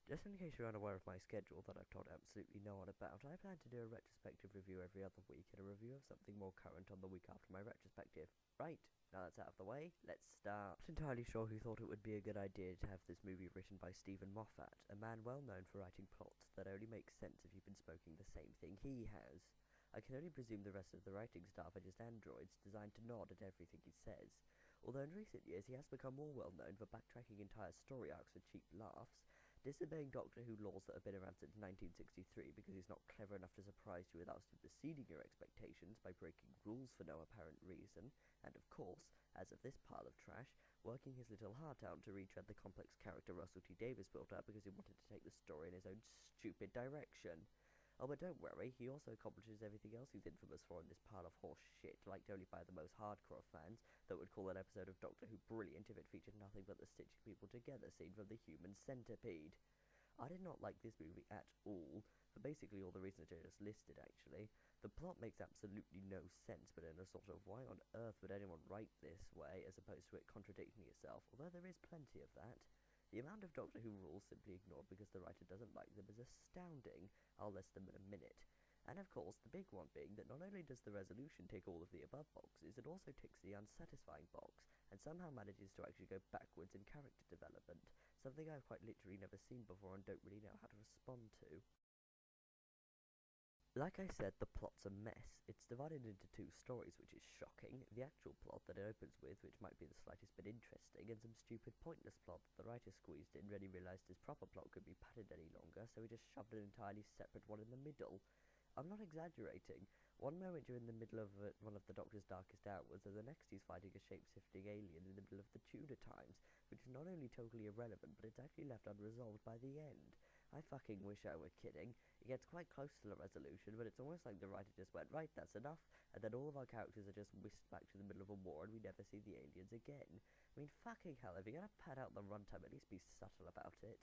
Just in case you're unaware of my schedule that I've told absolutely no one about, I plan to do a retrospective review every other week and a review of something more current on the week after my retrospective. Right, now that's out of the way, let's start. Not entirely sure who thought it would be a good idea to have this movie written by Stephen Moffat, a man well known for writing plots that only make sense if you've been smoking the same thing he has. I can only presume the rest of the writing staff are just androids designed to nod at everything he says. Although in recent years he has become more well known for backtracking entire story arcs for cheap laughs, disobeying Doctor Who laws that have been around since 1963 because he's not clever enough to surprise you without superseding your expectations by breaking rules for no apparent reason, and of course, as of this pile of trash, working his little heart out to retread the complex character Russell T Davies built up because he wanted to take the story in his own stupid direction. Oh, but don't worry, he also accomplishes everything else he's infamous for in this pile of horse shit, liked only by the most hardcore fans, that would call an episode of Doctor Who brilliant if it featured nothing but the stitching people together scene from The Human Centipede. I did not like this movie at all, for basically all the reasons I just listed actually. The plot makes absolutely no sense, but in a sort of why on earth would anyone write this way, as opposed to it contradicting itself, although there is plenty of that. The amount of Doctor Who rules simply ignored because the writer doesn't like them is astounding. I'll list them in a minute. And of course, the big one being that not only does the resolution tick all of the above boxes, it also ticks the unsatisfying box, and somehow manages to actually go backwards in character development, something I've quite literally never seen before and don't really know how to respond to. Like I said, the plot's a mess. It's divided into two stories, which is shocking. The actual plot that it opens with, which might be the slightest bit interesting, and some stupid pointless plot that the writer squeezed in when he realised his proper plot could be padded any longer, so he just shoved an entirely separate one in the middle. I'm not exaggerating. One moment you're in the middle of one of the Doctor's darkest hours, and the next he's fighting a shape-shifting alien in the middle of the Tudor times, which is not only totally irrelevant, but it's actually left unresolved by the end. I fucking wish I were kidding. It gets quite close to the resolution, but it's almost like the writer just went, right, that's enough, and then all of our characters are just whisked back to the middle of a war and we never see the aliens again. I mean, fucking hell, if you're gonna pad out the runtime, at least be subtle about it.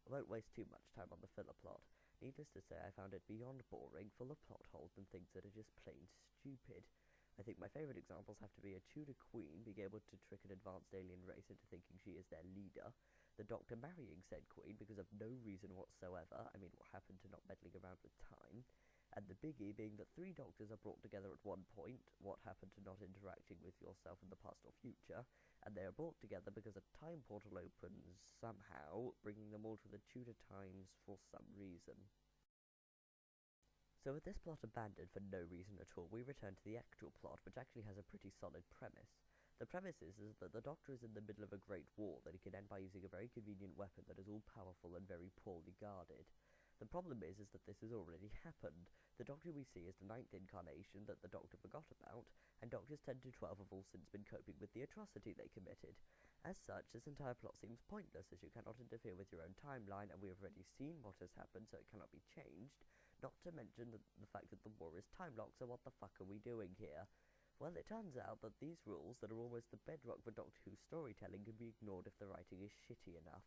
I won't waste too much time on the filler plot. Needless to say, I found it beyond boring, full of plot holes and things that are just plain stupid. I think my favourite examples have to be a Tudor queen being able to trick an advanced alien race into thinking she is their leader, the Doctor marrying said queen because of no reason whatsoever, I mean what happened to not meddling around with time, and the biggie being that three Doctors are brought together at one point, what happened to not interacting with yourself in the past or future, and they are brought together because a time portal opens somehow, bringing them all to the Tudor times for some reason. So with this plot abandoned for no reason at all, we return to the actual plot, which actually has a pretty solid premise. The premise is that the Doctor is in the middle of a great war that he can end by using a very convenient weapon that is all-powerful and very poorly guarded. The problem is that this has already happened. The Doctor we see is the ninth incarnation that the Doctor forgot about, and Doctors 10 to 12 have all since been coping with the atrocity they committed. As such, this entire plot seems pointless, as you cannot interfere with your own timeline, and we have already seen what has happened, so it cannot be changed. Not to mention the fact that the war is time-locked, so what the fuck are we doing here? Well, it turns out that these rules, that are almost the bedrock for Doctor Who storytelling, can be ignored if the writing is shitty enough.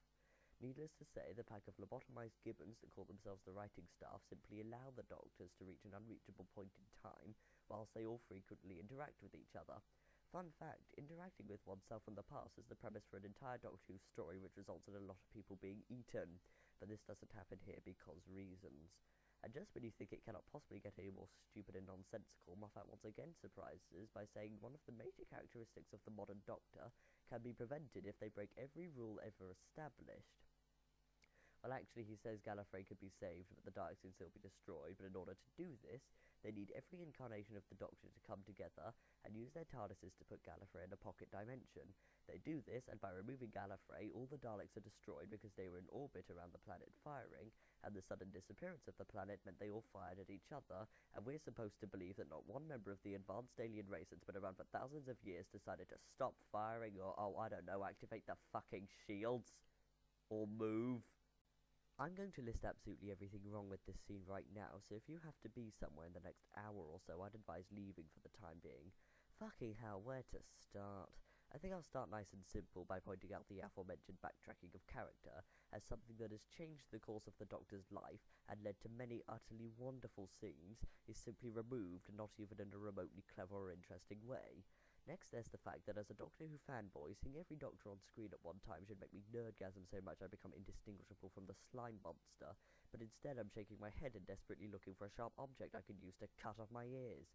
Needless to say, the pack of lobotomized gibbons that call themselves the writing staff simply allow the Doctors to reach an unreachable point in time, whilst they all frequently interact with each other. Fun fact, interacting with oneself in the past is the premise for an entire Doctor Who story which results in a lot of people being eaten, but this doesn't happen here because reasons. And just when you think it cannot possibly get any more stupid and nonsensical, Moffat once again surprises by saying one of the major characteristics of the modern Doctor can be prevented if they break every rule ever established. Well, actually, he says Gallifrey could be saved, but the Daleks can still be destroyed, but in order to do this, they need every incarnation of the Doctor to come together and use their TARDISes to put Gallifrey in a pocket dimension. They do this, and by removing Gallifrey, all the Daleks are destroyed because they were in orbit around the planet firing, and the sudden disappearance of the planet meant they all fired at each other, and we're supposed to believe that not one member of the advanced alien race that's been around for thousands of years decided to stop firing or, oh, I don't know, activate the fucking shields. Or move. I'm going to list absolutely everything wrong with this scene right now, so if you have to be somewhere in the next hour or so, I'd advise leaving for the time being. Fucking hell, where to start? I think I'll start nice and simple by pointing out the aforementioned backtracking of character as something that has changed the course of the Doctor's life and led to many utterly wonderful scenes is simply removed, not even in a remotely clever or interesting way. Next, there's the fact that as a Doctor Who fanboy, seeing every Doctor on screen at one time should make me nerdgasm so much I become indistinguishable from the slime monster, but instead I'm shaking my head and desperately looking for a sharp object I can use to cut off my ears.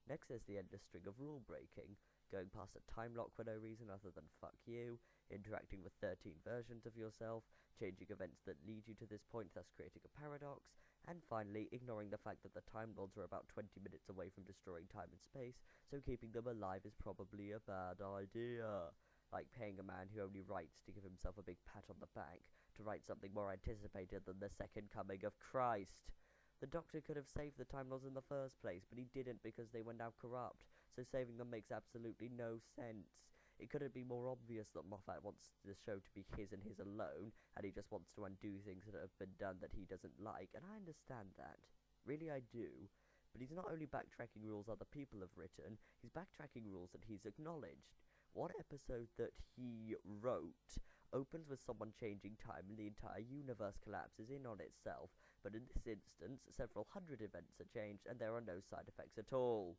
Next, there's the endless string of rule breaking, going past a time lock for no reason other than fuck you, interacting with 13 versions of yourself, changing events that lead you to this point, thus creating a paradox, and finally, ignoring the fact that the Time Lords are about 20 minutes away from destroying time and space, so keeping them alive is probably a bad idea. Like paying a man who only writes to give himself a big pat on the back, to write something more anticipated than the second coming of Christ. The Doctor could have saved the Time Lords in the first place, but he didn't because they were now corrupt, so saving them makes absolutely no sense. It couldn't be more obvious that Moffat wants the show to be his and his alone, and he just wants to undo things that have been done that he doesn't like, and I understand that. Really, I do. But he's not only backtracking rules other people have written, he's backtracking rules that he's acknowledged. One episode that he wrote opens with someone changing time and the entire universe collapses in on itself, but in this instance, several hundred events are changed and there are no side effects at all.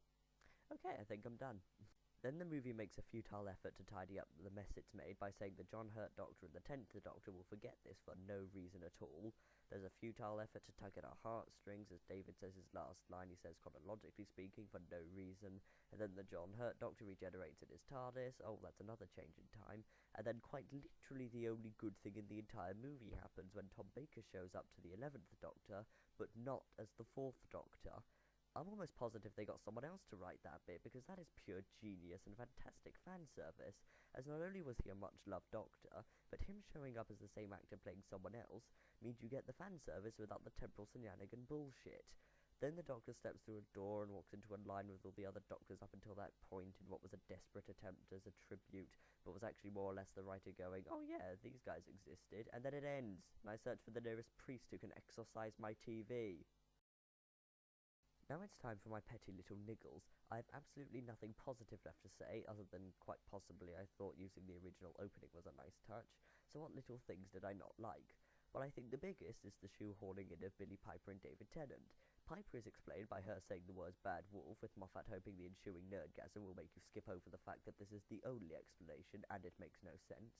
Okay, I think I'm done. Then the movie makes a futile effort to tidy up the mess it's made by saying the John Hurt Doctor and the 10th Doctor will forget this for no reason at all. There's a futile effort to tug at our heartstrings, as David says his last line, he says chronologically speaking, for no reason. And then the John Hurt Doctor regenerates in his TARDIS, oh that's another change in time. And then quite literally the only good thing in the entire movie happens when Tom Baker shows up to the 11th Doctor, but not as the 4th Doctor. I'm almost positive they got someone else to write that bit, because that is pure genius and fantastic fan service, as not only was he a much-loved Doctor, but him showing up as the same actor playing someone else means you get the fan service without the temporal shenanigan bullshit. Then the Doctor steps through a door and walks into a line with all the other Doctors up until that point in what was a desperate attempt as a tribute, but was actually more or less the writer going, oh yeah, these guys existed, and then it ends, and I search for the nearest priest who can exorcise my TV. Now it's time for my petty little niggles. I have absolutely nothing positive left to say, other than quite possibly I thought using the original opening was a nice touch. So what little things did I not like? Well, I think the biggest is the shoehorning in of Billie Piper and David Tennant. Piper is explained by her saying the words bad wolf, with Moffat hoping the ensuing nerdgasm will make you skip over the fact that this is the only explanation, and it makes no sense.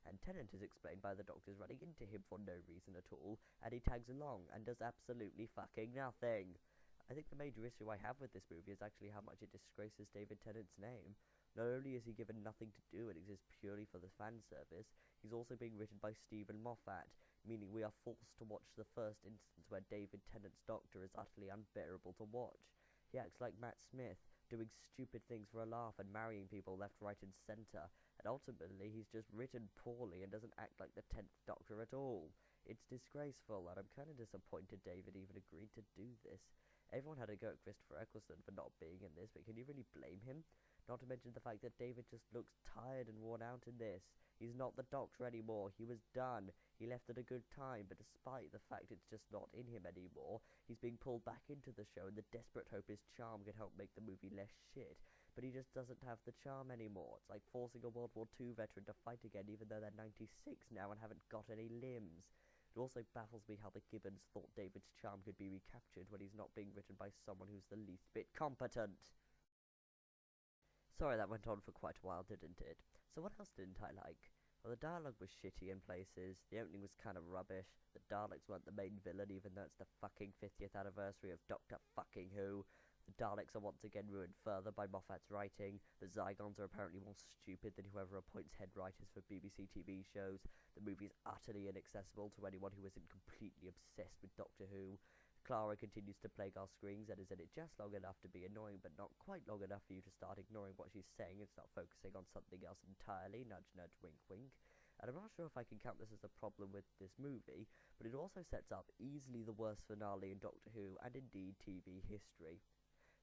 And Tennant is explained by the Doctors running into him for no reason at all, and he tags along and does absolutely fucking nothing. I think the major issue I have with this movie is actually how much it disgraces David Tennant's name. Not only is he given nothing to do and exists purely for the fan service, he's also being written by Stephen Moffat, meaning we are forced to watch the first instance where David Tennant's Doctor is utterly unbearable to watch. He acts like Matt Smith, doing stupid things for a laugh and marrying people left, right and centre, and ultimately he's just written poorly and doesn't act like the 10th Doctor at all. It's disgraceful, and I'm kind of disappointed David even agreed to do this. Everyone had a go at Christopher Eccleston for not being in this, but can you really blame him? Not to mention the fact that David just looks tired and worn out in this. He's not the Doctor anymore. He was done. He left at a good time, but despite the fact it's just not in him anymore, he's being pulled back into the show in the desperate hope his charm could help make the movie less shit. But he just doesn't have the charm anymore. It's like forcing a World War II veteran to fight again even though they're 96 now and haven't got any limbs. It also baffles me how the Gibbons thought David's charm could be recaptured when he's not being written by someone who's the least bit competent. Sorry, that went on for quite a while, didn't it? So what else didn't I like? Well, the dialogue was shitty in places, the opening was kind of rubbish, the Daleks weren't the main villain even though it's the fucking 50th anniversary of Doctor fucking Who. The Daleks are once again ruined further by Moffat's writing, the Zygons are apparently more stupid than whoever appoints head writers for BBC TV shows, the movie is utterly inaccessible to anyone who isn't completely obsessed with Doctor Who. Clara continues to plague our screens and is in it just long enough to be annoying, but not quite long enough for you to start ignoring what she's saying and start focusing on something else entirely, nudge nudge wink wink. And I'm not sure if I can count this as a problem with this movie, but it also sets up easily the worst finale in Doctor Who and indeed TV history.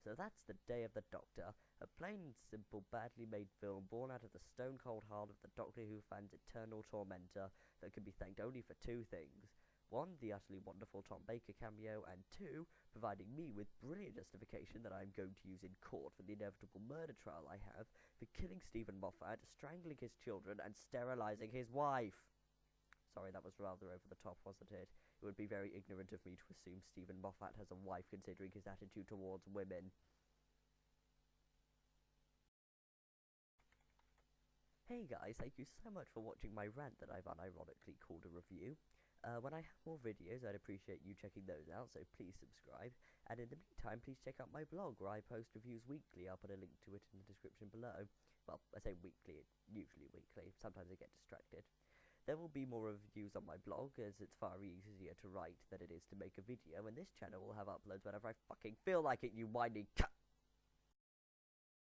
So that's The Day of the Doctor, a plain and simple, badly made film born out of the stone-cold heart of the Doctor Who fan's eternal tormentor that can be thanked only for two things. One, the utterly wonderful Tom Baker cameo, and two, providing me with brilliant justification that I'm going to use in court for the inevitable murder trial I have for killing Stephen Moffat, strangling his children, and sterilizing his wife. Sorry, that was rather over the top, wasn't it? It would be very ignorant of me to assume Stephen Moffat has a wife considering his attitude towards women. Hey guys, thank you so much for watching my rant that I've unironically called a review. When I have more videos, I'd appreciate you checking those out, so please subscribe. And in the meantime, please check out my blog, where I post reviews weekly. I'll put a link to it in the description below. Well, I say weekly, usually weekly. Sometimes I get distracted. There will be more reviews on my blog, as it's far easier to write than it is to make a video, and this channel will have uploads whenever I fucking feel like it, you whiny cunt!